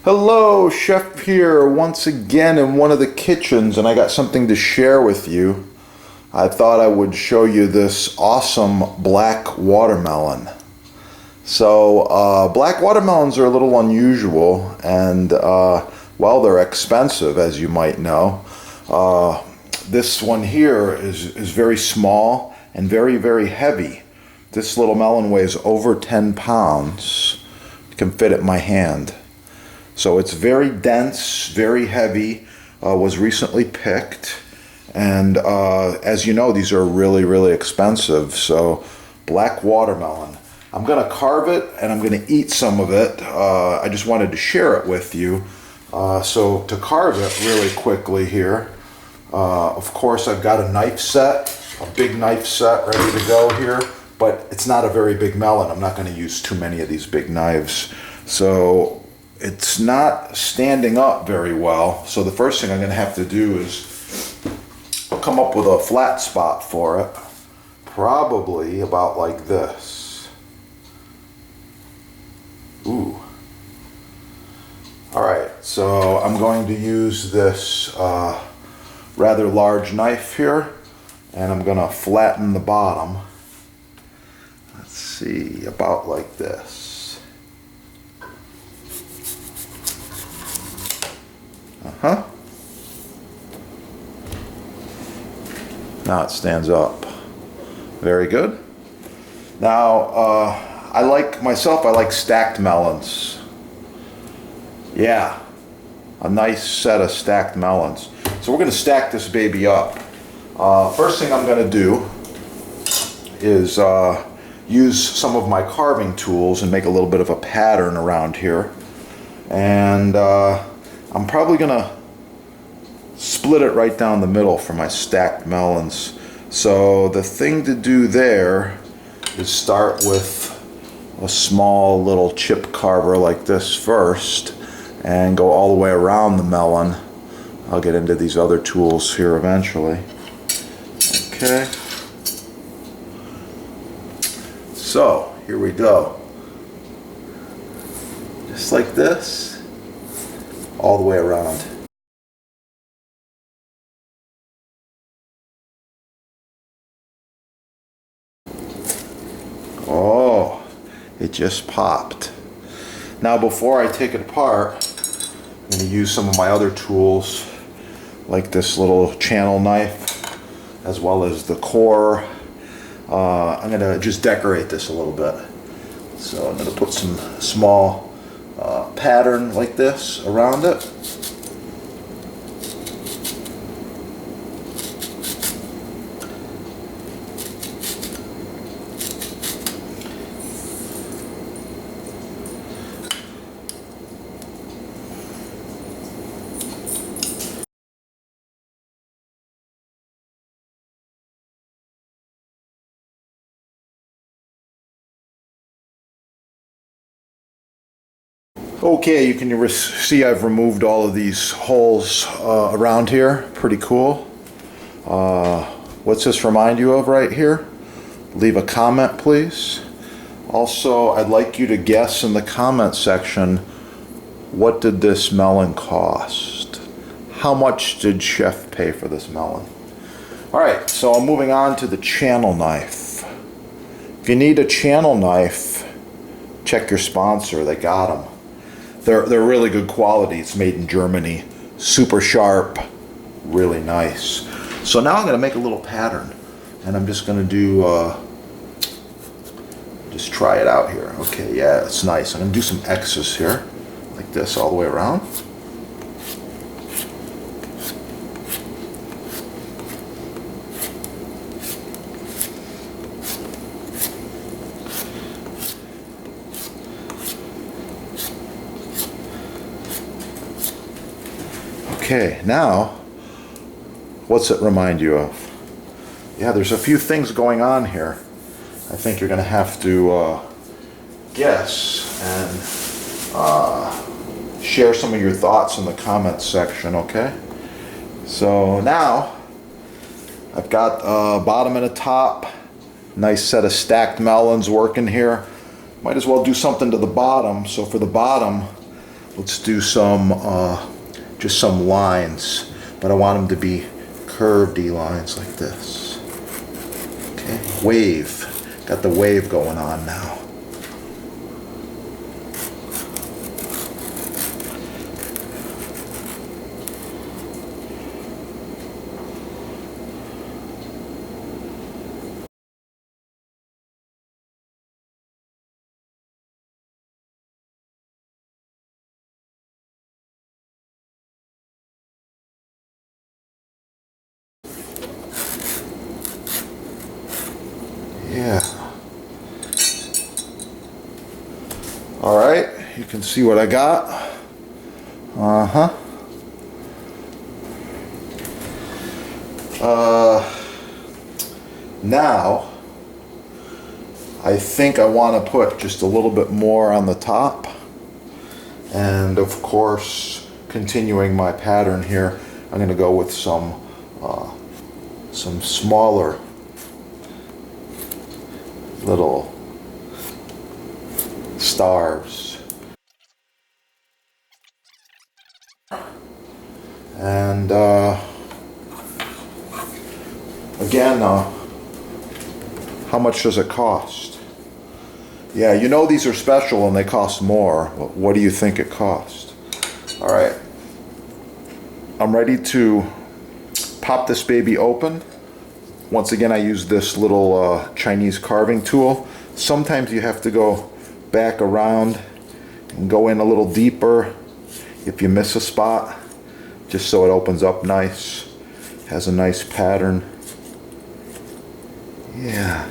Hello, Chef here once again in one of the kitchens, and I got something to share with you. I thought I would show you this awesome black watermelon. So, black watermelons are a little unusual, and well, they're expensive, as you might know. This one here is very small and very, very heavy. This little melon weighs over 10 pounds. It can fit it in my hand. So it's very dense, very heavy, was recently picked, and as you know, these are really, really expensive. So black watermelon. I'm going to carve it and I'm going to eat some of it. I just wanted to share it with you. So to carve it really quickly here, of course I've got a knife set, a big knife set ready to go here, but it's not a very big melon. I'm not going to use too many of these big knives. So it's not standing up very well, so the first thing I'm going to have to do is come up with a flat spot for it, probably about like this. Ooh. Alright, so I'm going to use this rather large knife here, and I'm going to flatten the bottom. Let's see, about like this. Now it stands up. Very good. Now, I like stacked melons. Yeah, a nice set of stacked melons. So we're going to stack this baby up. First thing I'm going to do is use some of my carving tools and make a little bit of a pattern around here. And I'm probably going to split it right down the middle for my stacked melons. So the thing to do there is start with a small little chip carver like this first and go all the way around the melon. I'll get into these other tools here eventually. Okay. So here we go. Just like this, all the way around. Oh, it just popped. Now before I take it apart, I'm going to use some of my other tools, like this little channel knife, as well as the core. I'm going to just decorate this a little bit. So I'm going to put some small pattern like this around it. Okay, you can see I've removed all of these holes around here. Pretty cool. What's this remind you of right here? Leave a comment, please. Also, I'd like you to guess in the comment section, what did this melon cost? How much did Chef pay for this melon? Alright, so I'm moving on to the channel knife. If you need a channel knife, check your sponsor. They got them. They're really good quality. It's made in Germany. Super sharp. Really nice. So now I'm going to make a little pattern. And I'm just going to do, just try it out here. Okay, yeah, it's nice. I'm going to do some X's here. Like this all the way around. Okay, now, what's it remind you of? Yeah, there's a few things going on here. I think you're going to have to guess and share some of your thoughts in the comments section, okay? So now, I've got a bottom and a top. Nice set of stacked melons working here. Might as well do something to the bottom. So for the bottom, let's do some, just some lines, but I want them to be curvedy lines like this. Okay, wave. Got the wave going on now. Yeah. All right, you can see what I got. Now, I think I want to put just a little bit more on the top. And of course, continuing my pattern here, I'm going to go with some smaller little stars. And again, how much does it cost? Yeah, you know these are special and they cost more. What do you think it cost? All right, I'm ready to pop this baby open. Once again, I use this little Chinese carving tool. Sometimes you have to go back around and go in a little deeper if you miss a spot, just so it opens up nice, has a nice pattern. Yeah.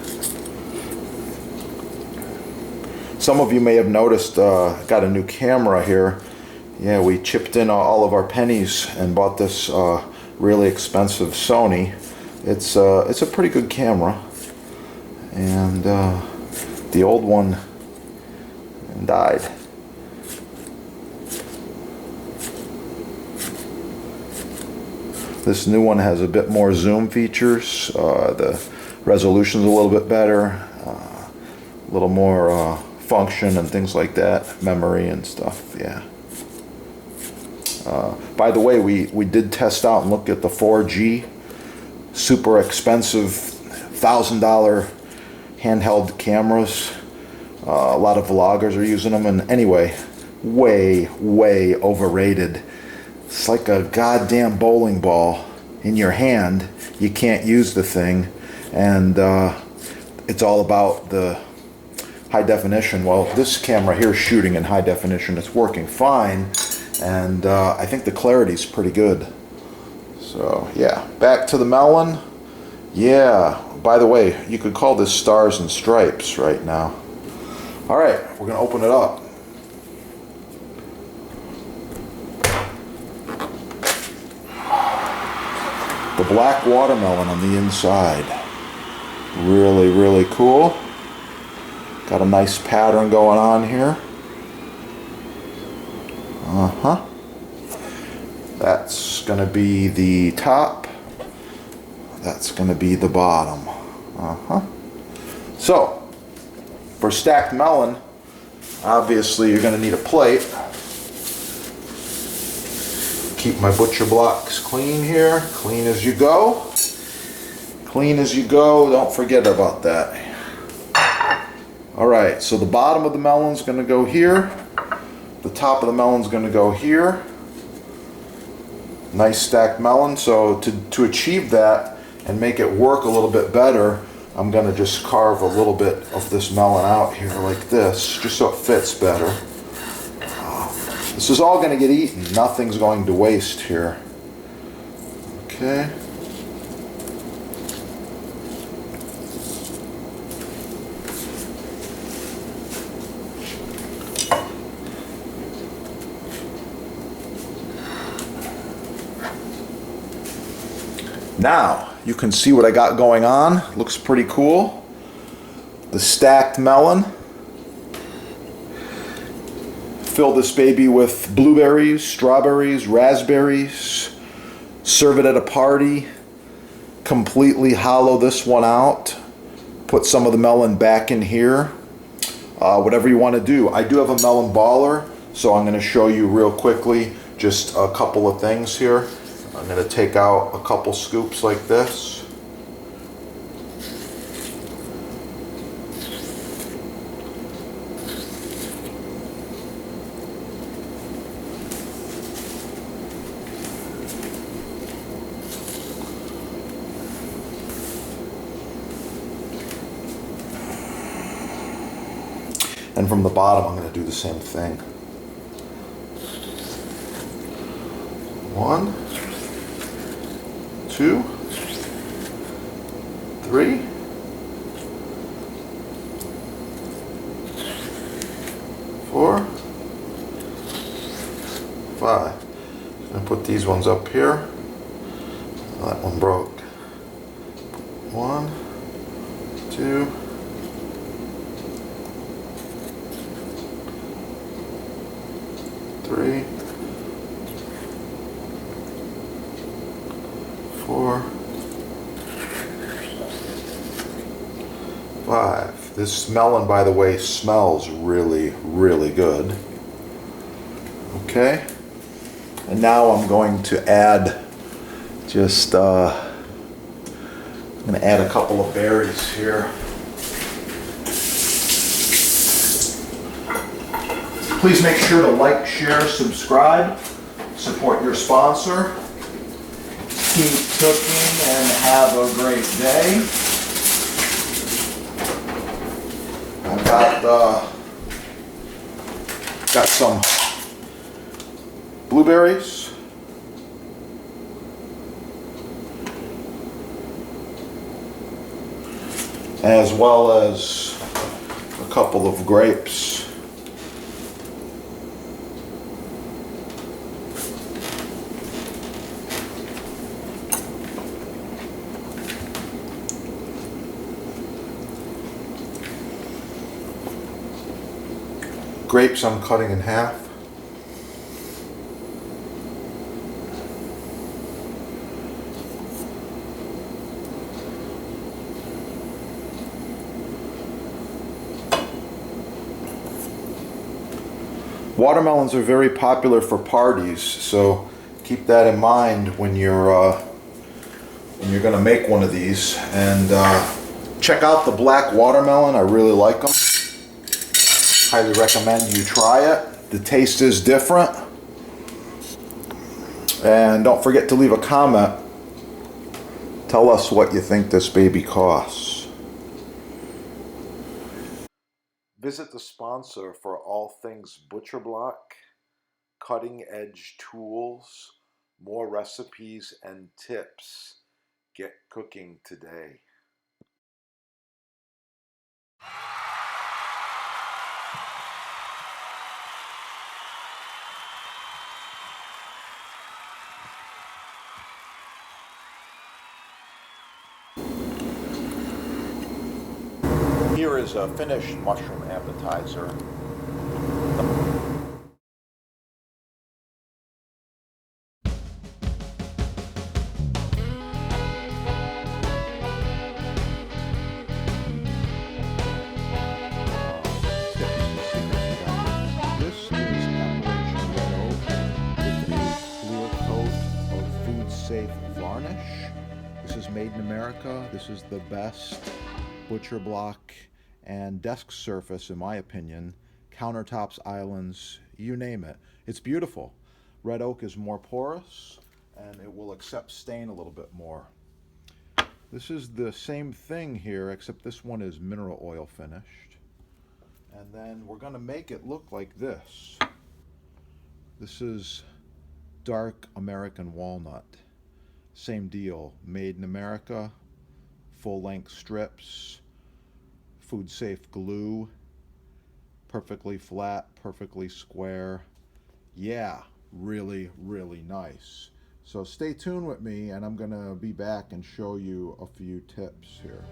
Some of you may have noticed, got a new camera here. Yeah, we chipped in all of our pennies and bought this really expensive Sony. It's a pretty good camera, and the old one died. This new one has a bit more zoom features. The resolution's a little bit better, a little more function and things like that, memory and stuff. Yeah. By the way, we did test out and look at the 4G, super expensive $1,000 handheld cameras. A lot of vloggers are using them, and anyway, way overrated. It's like a goddamn bowling ball in your hand. You can't use the thing, and it's all about the high definition. Well, this camera here is shooting in high definition. It's working fine, and I think the clarity's pretty good. So yeah, back to the melon. Yeah, by the way, you could call this stars and stripes right now. All right, we're gonna open it up. The black watermelon on the inside. Really cool. Got a nice pattern going on here. That's gonna be the top. That's gonna be the bottom. So, for stacked melon, obviously you're gonna need a plate. Keep my butcher blocks clean here. Clean as you go. Clean as you go. Don't forget about that. Alright, so the bottom of the melon's gonna go here. The top of the melon's gonna go here. Nice stacked melon. So to achieve that and make it work a little bit better, I'm gonna just carve a little bit of this melon out here like this, just so it fits better. This is all going to get eaten. Nothing's going to waste here. Okay. Now, you can see what I got going on. Looks pretty cool. The stacked melon. Fill this baby with blueberries, strawberries, raspberries. Serve it at a party. Completely hollow this one out. Put some of the melon back in here. Whatever you want to do. I do have a melon baller. So I'm going to show you real quickly just a couple of things here. I'm going to take out a couple scoops like this. And from the bottom, I'm going to do the same thing. 1, 2, 3, 4, 5. I'm going to put these ones up here. That one broke. 1, 2, 3, 4, 5. This melon, by the way, smells really, really good. Okay, and now I'm going to add just I'm going to add a couple of berries here. Please make sure to like, share, subscribe, support your sponsor. Keep cooking and have a great day. I've got some blueberries. As well as a couple of grapes. Grapes I'm cutting in half. Watermelons are very popular for parties, so keep that in mind when you're going to make one of these. And check out the black watermelon. I really like them. Highly recommend you try it. The taste is different. And don't forget to leave a comment. Tell us what you think this baby costs. Visit the sponsor for all things Butcher Block, cutting edge tools, more recipes and tips. Get cooking today. Here is a finished mushroom appetizer. This is Appalachian Red Oak with a clear coat of food safe varnish. This is made in America. This is the best butcher block and desk surface, in my opinion. Countertops, islands, you name it. It's beautiful. Red oak is more porous and it will accept stain a little bit more. This is the same thing here, except this one is mineral oil finished. And then we're going to make it look like this. This is dark American walnut. Same deal, made in America, full-length strips, food safe glue, perfectly flat, perfectly square. Yeah, really, really nice. So stay tuned with me and I'm gonna be back and show you a few tips here.